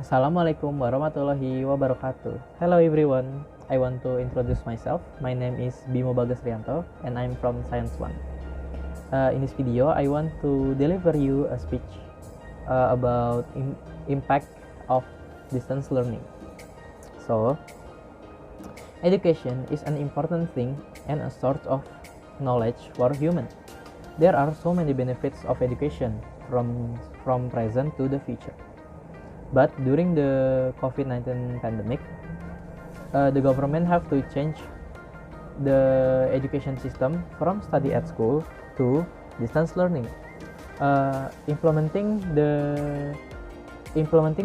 Assalamualaikum warahmatullahi wabarakatuh. Hello everyone. I want to introduce myself. My name is Bimo Bagas Rianto and I'm from Science One. In this video, I want to deliver you a speech about impact of distance learning. So, education is an important thing and a source of knowledge for humans. There are so many benefits of education from present to the future. But during the COVID-19 pandemic, the government have to change the education system from study at school to distance learning. Implementing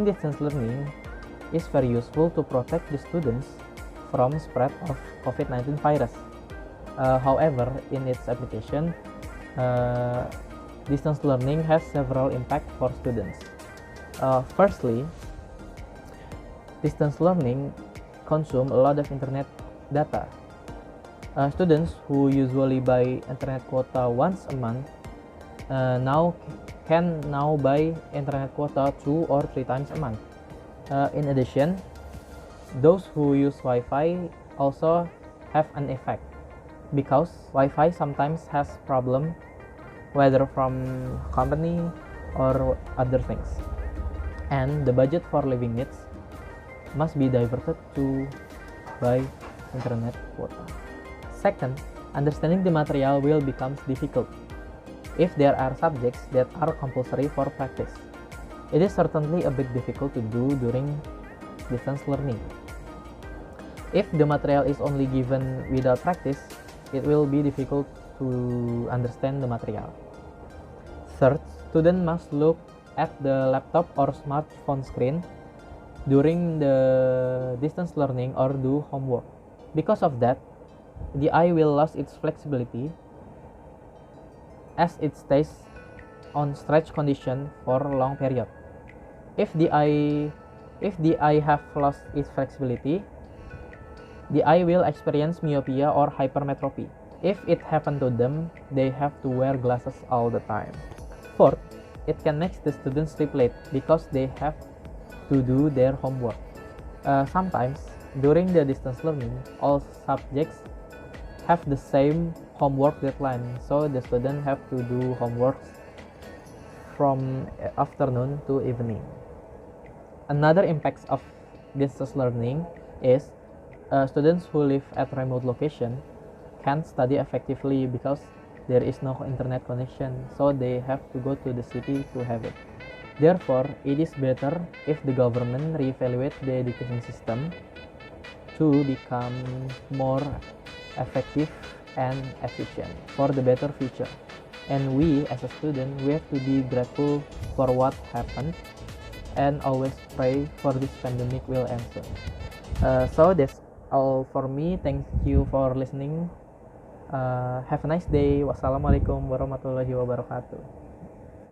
distance learning is very useful to protect the students from spread of COVID-19 virus. However, in its application, distance learning has several impacts for students. Firstly, distance learning consume a lot of internet data. Students who usually buy internet quota once a month can now buy internet quota 2 or 3 times a month. In addition, those who use Wi-Fi also have an effect because Wi-Fi sometimes has problem, whether from company or other things. And the budget for living needs must be diverted to buy internet quota. Second, understanding the material will become difficult if there are subjects that are compulsory for practice. It is certainly a bit difficult to do during distance learning. If the material is only given without practice, it will be difficult to understand the material. Third, students must look at the laptop or smartphone screen during the distance learning or do homework. Because of that, the eye will lose its flexibility as it stays on stretch condition for a long period. If the eye have lost its flexibility, the eye will experience myopia or hypermetropy. If it happen to them, they have to wear glasses all the time. Fourth, it can make the students sleep late because they have to do their homework. Sometimes, during the distance learning, all subjects have the same homework deadline, so the students have to do homework from afternoon to evening. Another impact of distance learning is students who live at remote location can't study effectively because there is no internet connection, so they have to go to the city to have it. Therefore, it is better if the government reevaluate the education system to become more effective and efficient for the better future. And we, as a student, we have to be grateful for what happened and always pray for this pandemic will end soon. So that's all for me. Thank you for listening. Have a nice day. Wassalamualaikum warahmatullahi wabarakatuh.